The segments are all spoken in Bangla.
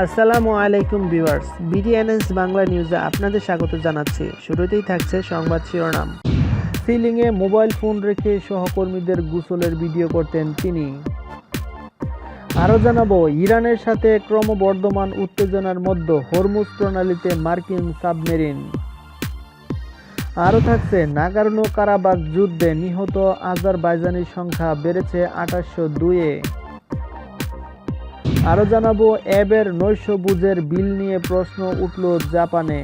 আসসালামু আলাইকুম ভিউয়ার্স, বিডিএনএস বাংলা নিউজে আপনাদের স্বাগত জানাচ্ছি। শুরুতেই থাকছে সংবাদ শিরোনাম। সিলিংয়ে মোবাইল ফোন রেখে সহকর্মীদের গোসলের ভিডিও করতেন তিনি। আরও জানাবো, ইরানের সাথে ক্রমবর্ধমান উত্তেজনার মধ্যে হরমুজ প্রণালীতে মার্কিন সাবমেরিন। আরও থাকছে, নাগোর্নো কারাবাখ যুদ্ধে নিহত আজারবাইজানির সংখ্যা বেড়েছে 2802-এ। আরও জানাবো, অ্যাবের নৈশভোজের বিল নিয়ে প্রশ্ন উঠল জাপানে।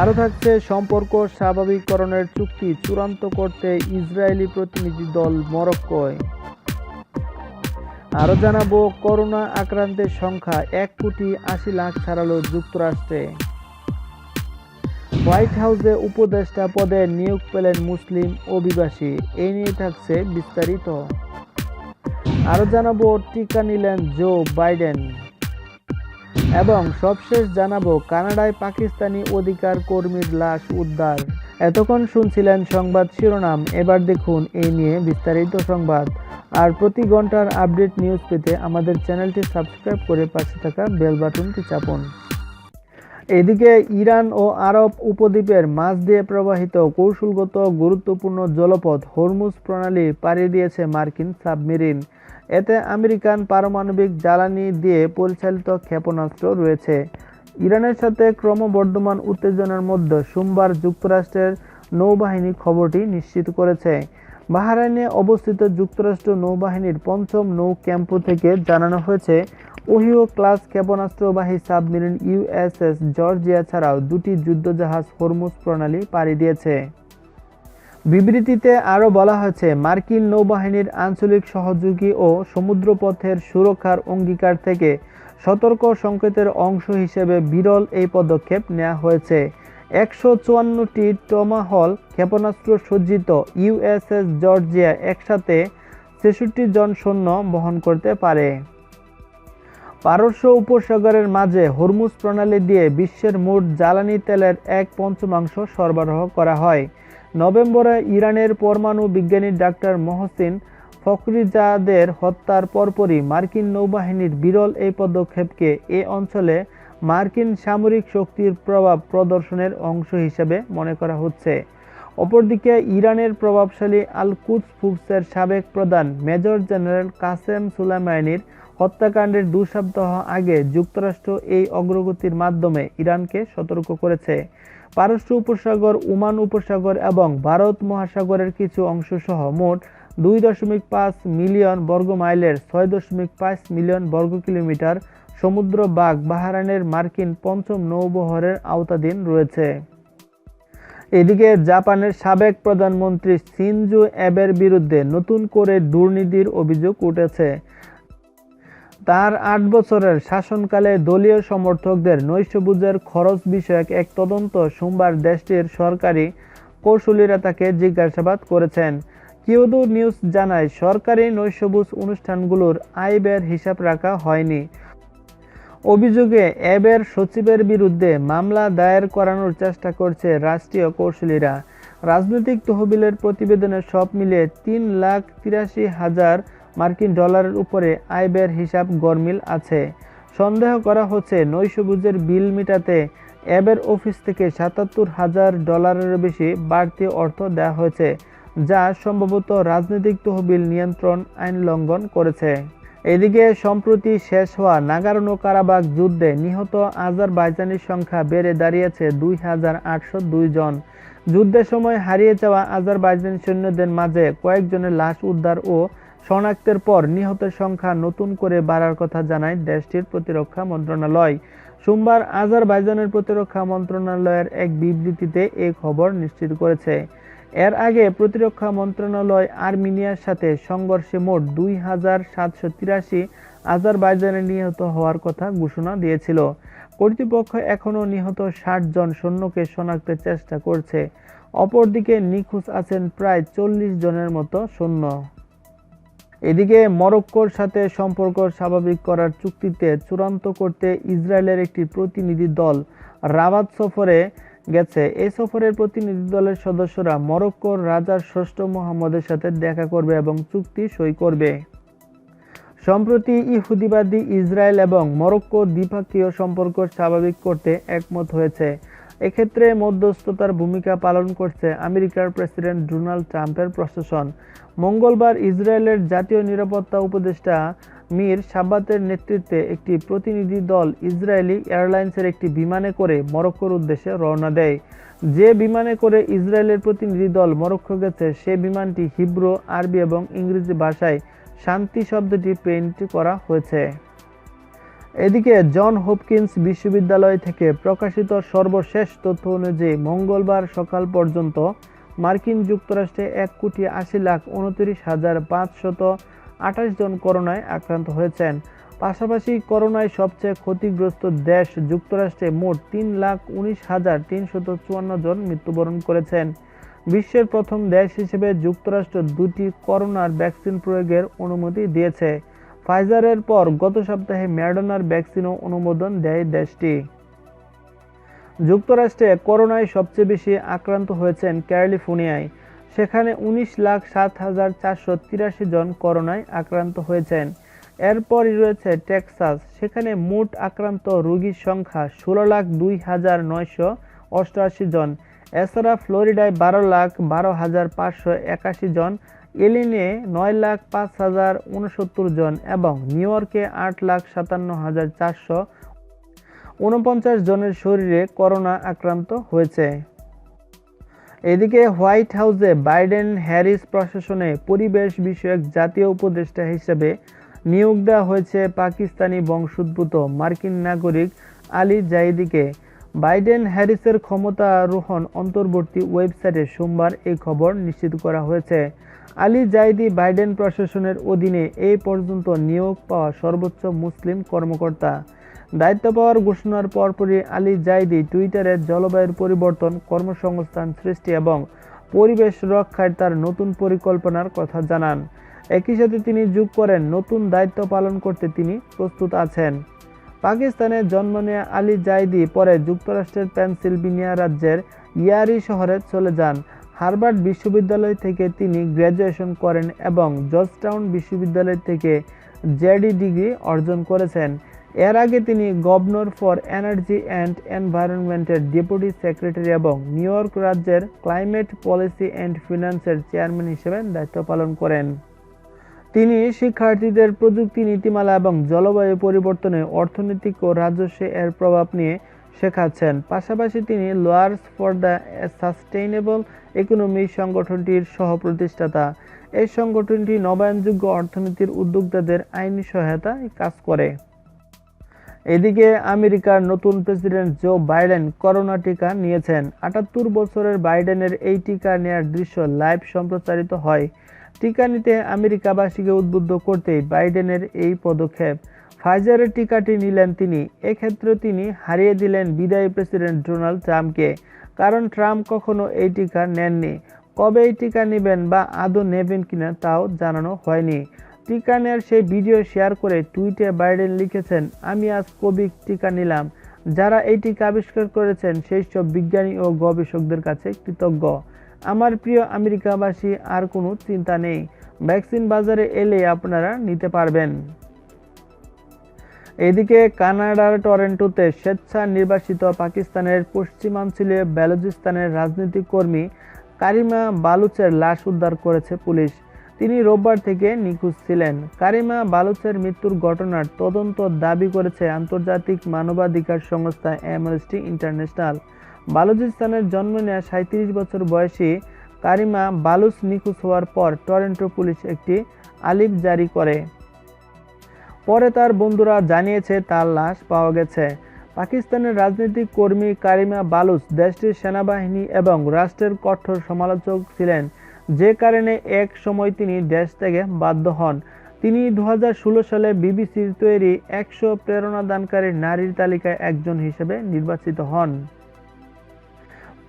আরও থাকছে, সম্পর্ক স্বাভাবিককরণের চুক্তি চূড়ান্ত করতে ইসরায়েলি প্রতিনিধি দল মরক্কোয়। আরও জানাবো, করোনা আক্রান্তের সংখ্যা 1,80,00,000 ছাড়ালো যুক্তরাষ্ট্রে। হোয়াইট হাউসে উপদেষ্টা পদে নিয়োগ পেলেন মুসলিম অভিবাসী। এ নিয়ে থাকছে বিস্তারিত। আরও জানাবো, টিকা নিলেন জো বাইডেন এবং সবশেষ জানাবো, কানাডায় পাকিস্তানি অধিকার কর্মীর লাশ উদ্ধার। এতক্ষণ শুনছিলেন সংবাদ শিরোনাম, এবার দেখুন এই নিয়ে বিস্তারিত সংবাদ। আর প্রতি ঘন্টার আপডেট নিউজ পেতে আমাদের চ্যানেলটি সাবস্ক্রাইব করে পাশে থাকা বেল বাটনটি চাপুন। এদিকে ইরান ও আরব উপদ্বীপের মাঝ দিয়ে প্রবাহিত কৌশলগত গুরুত্বপূর্ণ জলপথ হরমুজ প্রণালী পাড়ি দিয়েছে মার্কিন সাবমেরিন। এতে আমেরিকান পারমাণবিক জ্বালানি দিয়ে পরিচালিত ক্ষেপণাস্ত্র রয়েছে। ইরানের সাথে ক্রমবর্ধমান উত্তেজনার মধ্যে সোমবার যুক্তরাষ্ট্রের নৌবাহিনী খবরটি নিশ্চিত করেছে। বাহরাইনে অবস্থিত যুক্তরাষ্ট্র নৌবাহিনীর ৫ম নৌ ক্যাম্প থেকে জানানো হয়েছে, ওহিও ক্লাস ক্ষেপণাস্ত্রবাহী সাবমেরিন ইউএসএস জর্জিয়া ছাড়াও 2টি যুদ্ধজাহাজ হরমুজ প্রণালী পাড়ি দিয়েছে। বিবৃতিতে আরও বলা হয়েছে, মার্কিন নৌবাহিনীর আঞ্চলিক সহযোগী ও সমুদ্রপথের সুরক্ষার অঙ্গীকার থেকে সতর্ক সংকেতের অংশ হিসেবে বিরল এই পদক্ষেপ নেওয়া হয়েছে। 154টি টমাহল ক্ষেপণাস্ত্র সজ্জিত ইউএসএস জর্জিয়া একসাথে 66 জন সৈন্য বহন করতে পারে। পারস্য উপসাগরের মাঝে হরমুজ প্রণালী দিয়ে বিশ্বের মোট জ্বালানি তেলের 1/5 সরবরাহ করা হয়। নভেম্বরে ইরানের পরমাণু বিজ্ঞানী ডাক্তার মোহসিন ফখরিজাদের হত্যার পরপরই মার্কিন নৌবাহিনীর বিরল এই পদক্ষেপকে এ অঞ্চলে মার্কিন সামরিক শক্তির প্রভাব প্রদর্শনের অংশ হিসেবে মনে করা হচ্ছে। অপরদিকে ইরানের প্রভাবশালী আল-কুদস ফোর্সের সাবেক প্রধান মেজর জেনারেল কাসেম সুলাইমানির হত্যাকাণ্ডের 2 সপ্তাহ আগে যুক্তরাষ্ট্র এই অগ্রগতির মাধ্যমে ইরানকে সতর্ক করেছে। পারস্য উপসাগর, ওমান উপসাগর এবং ভারত মহাসাগরের কিছু অংশ সহ মোট 2.5 মিলিয়ন বর্গমাইলের 6.5 মিলিয়ন বর্গ কিলোমিটার সমুদ্র ভাগ বাহরাইনের মার্কিন 5ম নৌবহরের আওতাধীন রয়েছে। এদিকে জাপানের সাবেক প্রধানমন্ত্রী শিনজো অ্যাবের বিরুদ্ধে নতুন করে দুর্নীতির অভিযোগ উঠেছে। তার 8 বছরের শাসনকালে দলীয় সমর্থকদের নৈশভোজের খরচ বিষয়ক এক তদন্ত সোমবার দেশটির সরকারি কৌঁসুলিরা তাকে জিজ্ঞাসাবাদ করেছেন। কিয়োদো নিউজ জানায়, সরকারি নৈশভোজ অনুষ্ঠানগুলোর আয় ব্যয়ের হিসাব রাখা হয়নি। অভিযোগে অ্যাবের সচিবের বিরুদ্ধে মামলা দায়ের করানোর চেষ্টা করছে রাষ্ট্রীয় কৌঁসুলিরা। রাজনৈতিক তহবিলের প্রতিবেদনে সব মিলিয়ে $3,83,000 মার্কিন ডলারের উপরে আয় ব্যয়ের হিসাব গরমিল আছে। সন্দেহ করা হচ্ছে, নৈশভোজের বিল মেটাতে অ্যাবের অফিস থেকে $77,000 বেশি বাড়তি অর্থ দেওয়া হয়েছে, যা সম্ভবত রাজনৈতিক তহবিল নিয়ন্ত্রণ আইন লঙ্ঘন করেছে। এদিকে সম্প্রতি শেষ হওয়া নাগোর্নো কারাবাখ যুদ্ধে নিহত আজারবাইজানির সংখ্যা বেড়ে দাঁড়িয়েছে 2,802 জন। যুদ্ধের সময় হারিয়ে যাওয়া আজারবাইজানি সৈন্যদের মাঝে কয়েকজনের লাশ উদ্ধার ও শনাক্তের পর নিহতের সংখ্যা নতুন করে বাড়ার কথা জানায় দেশটির প্রতিরক্ষা মন্ত্রণালয়। সোমবার আজারবাইজানের প্রতিরক্ষা মন্ত্রণালয়ের এক বিবৃতিতে এই খবর নিশ্চিত করেছে। এর আগে প্রতিরক্ষা মন্ত্রণালয় আর্মেনিয়ার সাথে সংঘর্ষে মোট 2,783 আজারবাইজানি নিহত হওয়ার কথা ঘোষণা দিয়েছিল। কর্তৃপক্ষ এখনও নিহত 60 জন সৈন্যকে শনাক্তের চেষ্টা করছে। অপরদিকে নিখোঁজ আছেন প্রায় 40 জনের মতো সৈন্য। এদিকে মরক্কোর সাথে সম্পর্ক স্বাভাবিক করার চুক্তিতে চূড়ান্ত করতে ইসরায়েলের একটি প্রতিনিধি দল রাবাত সফরে গেছে। এই সফরের প্রতিনিধি দলের সদস্যরা মরক্কোর রাজার ষষ্ঠ মোহাম্মদের সাথে দেখা করবে এবং চুক্তি সই করবে। সম্প্রতি ইহুদিবাদী ইসরায়েল এবং মরক্কো দ্বিপক্ষীয় সম্পর্ক স্বাভাবিক করতে একমত হয়েছে। এক্ষেত্রে মধ্যস্থতার ভূমিকা পালন করছে আমেরিকার প্রেসিডেন্ট ডোনাল্ড ট্রাম্পের প্রশাসন। মঙ্গলবার ইসরায়েলের জাতীয় নিরাপত্তা উপদেষ্টা মির সাব্বাতের নেতৃত্বে একটি প্রতিনিধি দল ইসরায়েলি এয়ারলাইন্সের একটি বিমানে করে মরক্কোর উদ্দেশ্যে রওনা দেয়। যে বিমানে করে ইসরায়েলের প্রতিনিধি দল মরক্কো গেছে সে বিমানটি হিব্রু, আরবি এবং ইংরেজি ভাষায় শান্তি শব্দটি পেইন্ট করা হয়েছে। এদিকে জন হপকিন্স বিশ্ববিদ্যালয় থেকে প্রকাশিত সর্বশেষ তথ্য অনুযায়ী মঙ্গলবার সকাল পর্যন্ত মার্কিন যুক্তরাষ্ট্রে 1,80,29,528 জন করোনায় আক্রান্ত হয়েছেন। পাশাপাশি করোনায় সবচেয়ে ক্ষতিগ্রস্ত দেশ যুক্তরাষ্ট্রে মোট 3,19,354 জন মৃত্যুবরণ করেছেন। বিশ্বের প্রথম দেশ হিসেবে যুক্তরাষ্ট্র 2টি করোনার ভ্যাকসিন প্রয়োগের অনুমতি দিয়েছে। ফাইজারের পর গত সপ্তাহে মডার্নার ভ্যাকসিনও অনুমোদন দেয় দেশটি। যুক্তরাষ্ট্রে করোনায় সবচেয়ে বেশি আক্রান্ত হয়েছেন ক্যালিফোর্নিয়ায়। সেখানে 19,07,483 জন করোনায় আক্রান্ত হয়েছেন। এরপরই রয়েছে টেক্সাস, সেখানে মোট আক্রান্ত রোগীর সংখ্যা 16,02,988 জন। এছাড়া ফ্লোরিডায় 12,12,581 জন, ইলিনয়ে 9,05,069 জন এবং নিউ ইয়র্কে 8,57,449 জনের শরীরে করোনা আক্রান্ত হয়েছে। এদিকে হোয়াইট হাউসে বাইডেন হ্যারিস প্রশাসনে পরিবেশ বিষয়ক জাতীয় উপদেষ্টা হিসেবে নিয়োগ দেওয়া হয়েছে পাকিস্তানি বংশোদ্ভূত মার্কিন নাগরিক আলী জাইদিকে। বাইডেন হ্যারিসের ক্ষমতারোহণ অন্তর্বর্তী ওয়েবসাইটে সোমবার এই খবর নিশ্চিত করা হয়েছে। আলী জাইদি বাইডেন প্রশাসনের অধীনে এই পর্যন্ত নিয়োগ পাওয়া সর্বোচ্চ মুসলিম কর্মকর্তা। দায়িত্ব পাওয়ার ঘোষণার পরপরই আলী জাইদি টুইটারে জলবায়ুর পরিবর্তন, কর্মসংস্থান সৃষ্টি এবং পরিবেশ রক্ষায় তার নতুন পরিকল্পনার কথা জানান। একই সাথে তিনি যোগ করেন, নতুন দায়িত্ব পালন করতে তিনি প্রস্তুত আছেন। পাকিস্তানে জন্ম নেওয়া আলী জাইদি পরে যুক্তরাষ্ট্রের পেনসিলভেনিয়া রাজ্যের ইয়ারি শহরে চলে যান। হার্ভার্ড বিশ্ববিদ্যালয় থেকে তিনি গ্র্যাজুয়েশন করেন এবং জর্জটাউন বিশ্ববিদ্যালয় থেকে জেডি ডিগ্রি অর্জন করেছেন। এর আগে তিনি গভর্নর ফর এনার্জি অ্যান্ড এনভায়রনমেন্টের ডেপুটি সেক্রেটারি এবং নিউ ইয়র্ক রাজ্যের ক্লাইমেট পলিসি অ্যান্ড ফিন্যান্সের চেয়ারম্যান হিসেবে দায়িত্ব পালন করেন। তিনি শিক্ষার্থীদের প্রযুক্তি নীতিমালা এবং জলবায়ু পরিবর্তনে অর্থনৈতিক ও রাজস্বে এর প্রভাব নিয়ে শেখাচ্ছেন। পাশাপাশি তিনি lawyers for the sustainable economy সংগঠনটির সহ-প্রতিষ্ঠাতা। এই সংগঠনটি নবায়নযোগ্য অর্থনীতির উদ্যোক্তাদের আইনি সহায়তায় কাজ করে। এদিকে আমেরিকার নতুন প্রেসিডেন্ট জো বাইডেন করোনা টিকা নিয়েছেন। 78 বছরের বাইডেনের এই টিকা নেয়ার দৃশ্য লাইভ সম্প্রচারিত হয়। টিকা নিতে আমেরিকাবাসীকে উদ্বুদ্ধ করতেই বাইডেনের এই পদক্ষেপ। ফাইজারের টিকাটি নিলেন তিনি। এক্ষেত্রে তিনি হারিয়ে দিলেন বিদায়ী প্রেসিডেন্ট ডোনাল্ড ট্রাম্পকে, কারণ ট্রাম্প কখনো এই টিকা নেননি। কবে এই টিকা নেবেন বা আদৌ নেবেন কিনা তাও জানানো হয়নি। টিকা নেওয়ার সেই ভিডিও শেয়ার করে টুইটে বাইডেন লিখেছেন, আমি আজ কোভিড টিকা নিলাম। যারা এই টিকা আবিষ্কার করেছেন সেই সব বিজ্ঞানী ও গবেষকদের কাছে কৃতজ্ঞ। আমার প্রিয় আমেরিকাবাসী, আর কোনো চিন্তা নেই, ভ্যাকসিন বাজারে এলে আপনারা নিতে পারবেন। এদিকে কানাডার টরন্টোতে স্বেচ্ছা নির্বাসিত পাকিস্তানের পশ্চিমাঞ্চলীয় বেলুচিস্তানের রাজনৈতিক কর্মী কারিমা বালুচের লাশ উদ্ধার করেছে পুলিশ। তিনি রোববার থেকে নিখোঁজ ছিলেন। কারিমা বালুচের মৃত্যুর ঘটনার তদন্ত দাবি করেছে আন্তর্জাতিক মানবাধিকার সংস্থা অ্যামনেস্টি ইন্টারন্যাশনাল। বালুচিস্তানের জন্ম নেওয়া 37 বছর বয়সী কারিমা বালুচ নিখোঁজ হওয়ার পর টরন্টো পুলিশ একটি আলিপ জারি করে। পরে তার বন্ধুরা জানিয়েছে তার লাশ পাওয়া গেছে। পাকিস্তানের রাজনৈতিক কর্মী কারিমা বালুচ দেশটির সেনাবাহিনী এবং রাষ্ট্রের কঠোর সমালোচক ছিলেন, যে কারণে এক সময় তিনি দেশ থেকে বাধ্য হন। তিনি 2016 সালে বিবিসির তৈরি 100 প্রেরণাদানকারী নারীর তালিকায় একজন হিসেবে নির্বাচিত হন।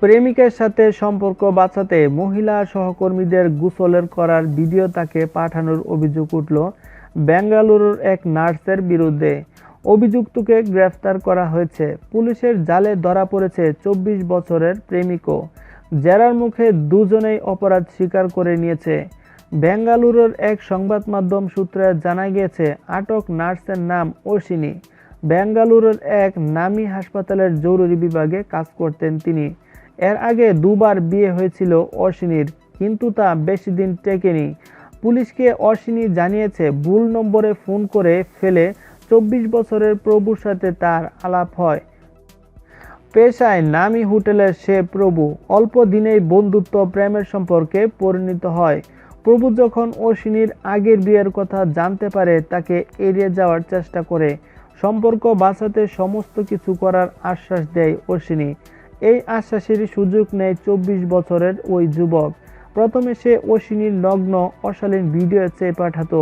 প্রেমিকের সাথে সম্পর্ক বাঁচাতে মহিলা সহকর্মীদের গোসলের করার ভিডিও তাকে পাঠানোর অভিযোগ উঠল বেঙ্গালুরুর এক নার্সের বিরুদ্ধে। অভিযুক্তকে গ্রেফতার করা হয়েছে। পুলিশের জালে ধরা পড়েছে 24 বছরের প্রেমিকও। জেরার মুখে দুজনেই অপরাধ স্বীকার করে নিয়েছে। বেঙ্গালুরুর এক সংবাদ মাধ্যম সূত্রে জানা গিয়েছে, আটক নার্সের নাম অশ্বিনী। বেঙ্গালুরুর এক নামী হাসপাতালের জরুরি বিভাগে কাজ করতেন তিনি। এর আগে দুবার বিয়ে হয়েছিল অশ্বিনীর, কিন্তু তা বেশি দিন টেকেনি। পুলিশকে অশ্বিনী জানিয়েছে, ভুল নম্বরে ফোন করে ফেলে 24 বছরের প্রভুর সাথে তার আলাপ হয়। পেশায় নামী হোটেলের সে প্রভু। অল্প দিনেই বন্ধুত্ব প্রেমের সম্পর্কে পরিণত হয়। প্রভু যখন অশ্বিনীর আগের বিয়ের কথা জানতে পারে, তাকে এড়িয়ে যাওয়ার চেষ্টা করে। সম্পর্ক বাঁচাতে সমস্ত কিছু করার আশ্বাস দেয় অশ্বিনী। এই আশ্বাসের সুযোগ নেয় 24 বছরের ওই যুবক। প্রথমে সে অশ্বিনীর নগ্ন অশালীন ভিডিও চেয়ে পাঠাতো,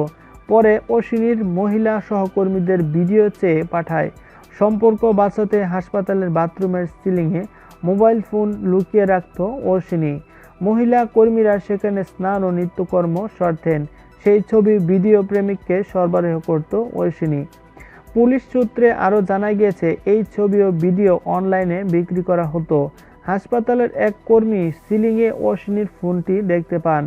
পরে অশ্বিনীর মহিলা সহকর্মীদের ভিডিও চেয়ে পাঠায়। সম্পর্ক বাঁচাতে হাসপাতালের বাথরুমের সিলিংয়ে মোবাইল ফোন লুকিয়ে রাখত অশ্বিনী। মহিলা কর্মীরা সেখানে স্নান ও নিত্যকর্ম সারতেন। সেই ছবি ভিডিও প্রেমিককে সরবরাহ করত অশ্বিনী। পুলিশ সূত্রে আরও জানা গিয়েছে, এই ছবি ও ভিডিও অনলাইনে বিক্রি করা হতো। হাসপাতালের এক কর্মী সিলিংয়ে অশ্বিনীর ফোনটি দেখতে পান।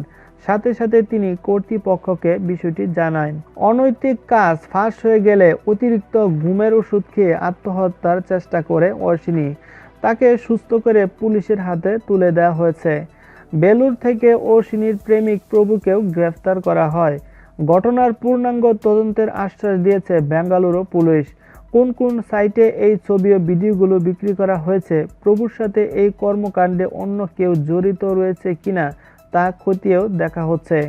সাথে সাথে তিনি কর্তৃপক্ষকে বিষয়টি জানান। অনৈতিক কাজ ফাঁস হয়ে গেলে অতিরিক্ত ঘুমের ওষুধ খেয়ে আত্মহত্যার চেষ্টা করে অশ্বিনী। তাকে সুস্থ করে পুলিশের হাতে তুলে দেওয়া হয়েছে। বেলুর থেকে অশ্বিনীর প্রেমিক প্রভুকেও গ্রেফতার করা হয়। ঘটনার পূর্ণাঙ্গ তদন্তের আশ্বাস দিয়েছে বেঙ্গালুরু পুলিশ। কোন কোন সাইটে এই ছবি ও ভিডিওগুলো বিক্রি করা হয়েছে, প্রভুর সাথে এই কর্মকাণ্ডে অন্য কেউ জড়িত রয়েছে কিনা তা খতিয়েও দেখা হচ্ছে।